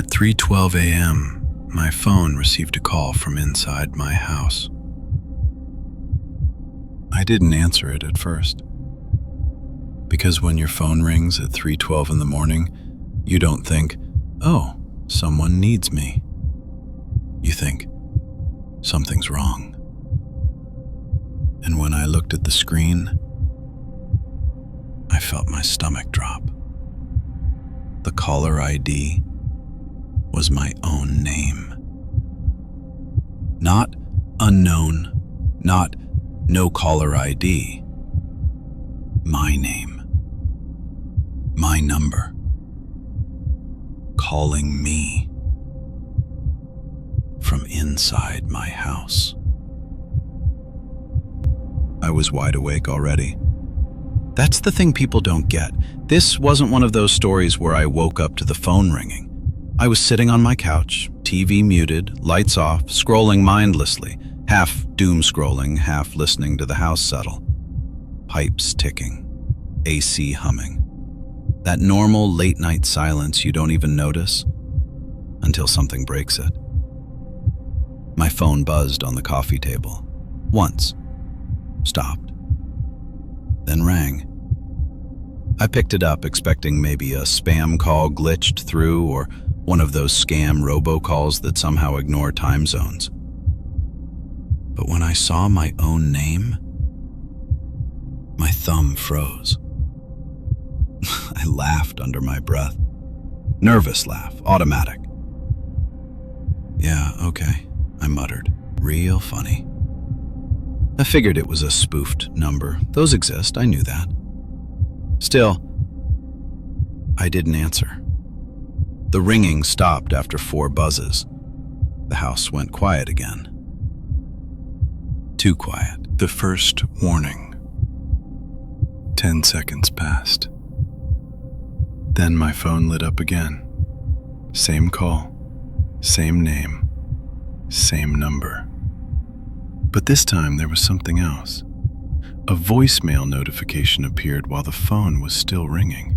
At 3:12 a.m., my phone received a call from inside my house. I didn't answer it at first, because when your phone rings at 3:12 in the morning, you don't think, "Oh, someone needs me." You think, something's wrong. And when I looked at the screen, I felt my stomach drop. The caller ID was my own name. Not unknown, not no caller ID. My name. My number. Calling me from inside my house. I was wide awake already. That's the thing people don't get. This wasn't one of those stories where I woke up to the phone ringing. I was sitting on my couch, TV muted, lights off, scrolling mindlessly, half doom scrolling, half listening to the house settle. Pipes ticking, AC humming. That normal late-night silence you don't even notice until something breaks it. My phone buzzed on the coffee table. Once. Stopped. Then rang. I picked it up, expecting maybe a spam call glitched through or one of those scam robocalls that somehow ignore time zones. But when I saw my own name, my thumb froze. I laughed under my breath. Nervous laugh, automatic. "Yeah, okay," I muttered. "Real funny." I figured it was a spoofed number. Those exist, I knew that. Still, I didn't answer. The ringing stopped after 4 buzzes. The house went quiet again. Too quiet. The first warning. 10 seconds passed. Then my phone lit up again. Same call, same name, same number. But this time there was something else. A voicemail notification appeared while the phone was still ringing.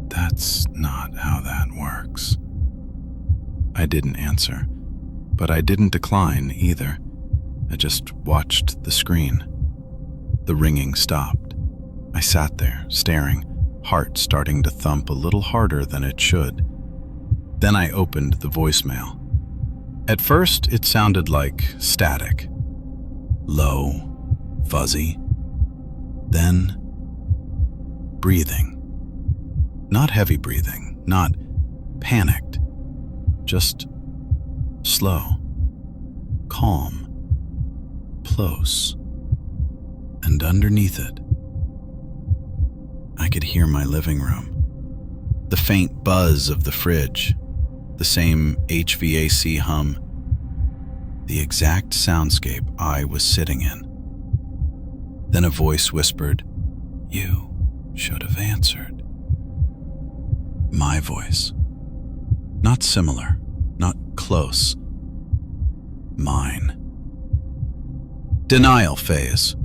That's not how that works. I didn't answer, but I didn't decline either. I just watched the screen. The ringing stopped. I sat there, staring, heart starting to thump a little harder than it should. Then I opened the voicemail. At first, it sounded like static. Low, fuzzy. Then, breathing. Not heavy breathing, not panicked. Just slow, calm, close. And underneath it, I could hear my living room. The faint buzz of the fridge, the same HVAC hum, the exact soundscape I was sitting in. Then a voice whispered, "You should have answered." My voice. Not similar, not close. Mine. Denial phase.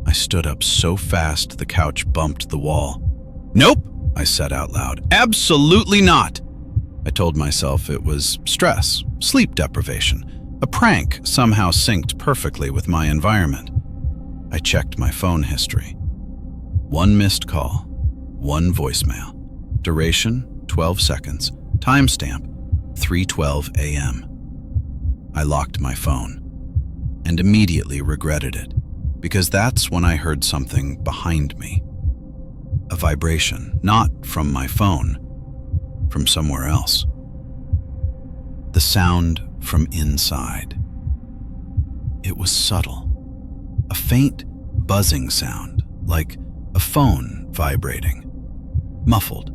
I stood up so fast the couch bumped the wall. "Nope," I said out loud. "Absolutely not." I told myself it was stress, sleep deprivation, a prank somehow synced perfectly with my environment. I checked my phone history. 1 missed call, 1 voicemail. Duration, 12 seconds. Timestamp, 3:12 a.m. I locked my phone and immediately regretted it, because that's when I heard something behind me. A vibration, not from my phone, from somewhere else. The sound from inside. It was subtle. A faint buzzing sound, like a phone vibrating. Muffled,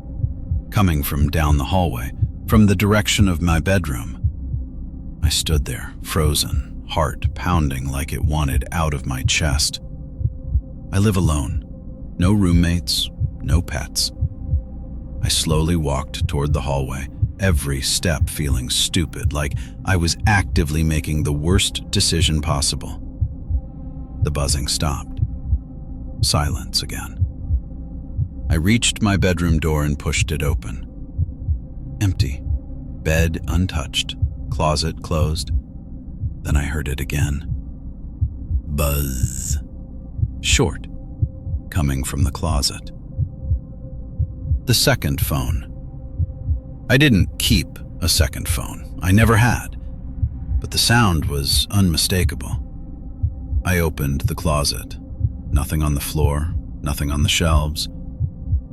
coming from down the hallway, from the direction of my bedroom. I stood there, frozen, heart pounding like it wanted out of my chest. I live alone. No roommates, no pets. I slowly walked toward the hallway, every step feeling stupid, like I was actively making the worst decision possible. The buzzing stopped. Silence again. I reached my bedroom door and pushed it open. Empty. Bed untouched. Closet closed. Then I heard it again. Buzz. Short. Coming from the closet. The second phone. I didn't keep a second phone. I never had. But the sound was unmistakable. I opened the closet. Nothing on the floor, nothing on the shelves.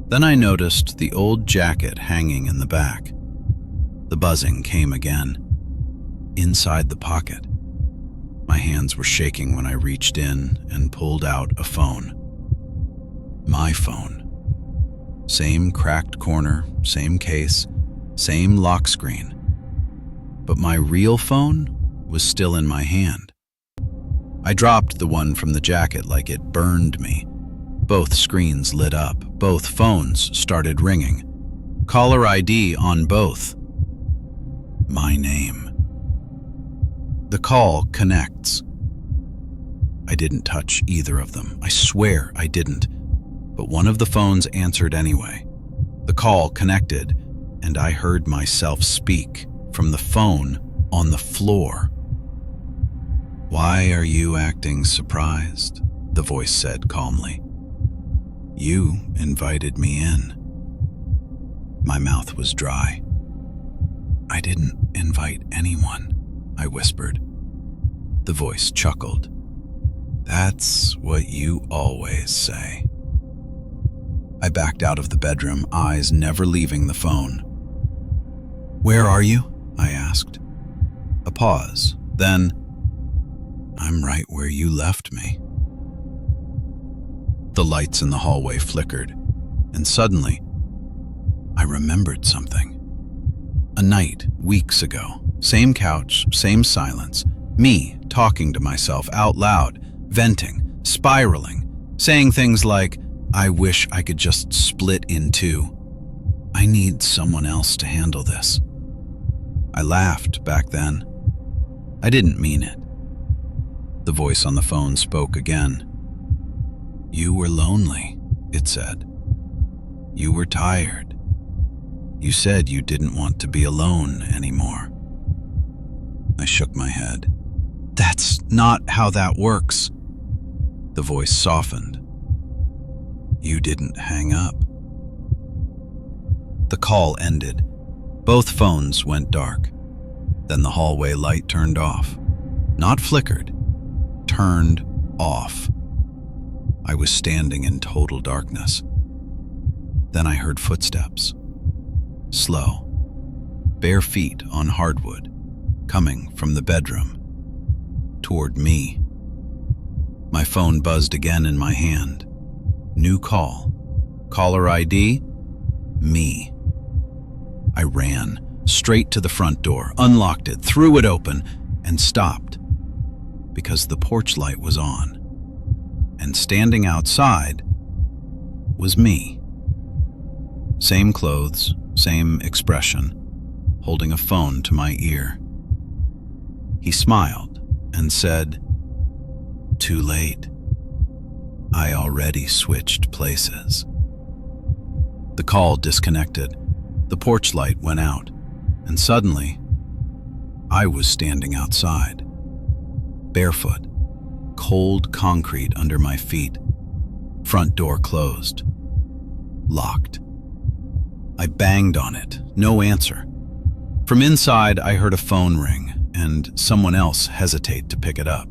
Then I noticed the old jacket hanging in the back. The buzzing came again. Inside the pocket. My hands were shaking when I reached in and pulled out a phone. My phone. Same cracked corner, same case, same lock screen. But my real phone was still in my hand. I dropped the one from the jacket like it burned me. Both screens lit up. Both phones started ringing. Caller ID on both. My name. The call connects. I didn't touch either of them. I swear I didn't. But one of the phones answered anyway. The call connected, and I heard myself speak from the phone on the floor. "Why are you acting surprised?" the voice said calmly. "You invited me in." My mouth was dry. "I didn't invite anyone," I whispered. The voice chuckled. "That's what you always say." I backed out of the bedroom, eyes never leaving the phone. "Where are you?" I asked. A pause, then, "I'm right where you left me." The lights in the hallway flickered, and suddenly, I remembered something. A night, weeks ago, same couch, same silence, me talking to myself out loud, venting, spiraling, saying things like, "I wish I could just split in two. I need someone else to handle this." I laughed back then. I didn't mean it. The voice on the phone spoke again. "You were lonely," it said. "You were tired. You said you didn't want to be alone anymore." I shook my head. "That's not how that works." The voice softened. "You didn't hang up." The call ended. Both phones went dark. Then the hallway light turned off. Not flickered. Turned off. I was standing in total darkness. Then I heard footsteps. Slow. Bare feet on hardwood, coming from the bedroom. Toward me. My phone buzzed again in my hand. New call. Caller ID? Me. I ran straight to the front door, unlocked it, threw it open, and stopped. Because the porch light was on. And standing outside was me. Same clothes, same expression, holding a phone to my ear. He smiled and said, "Too late. I already switched places." The call disconnected. The porch light went out, and suddenly, I was standing outside. Barefoot, cold concrete under my feet. Front door closed. Locked. I banged on it, no answer. From inside, I heard a phone ring, and someone else hesitate to pick it up.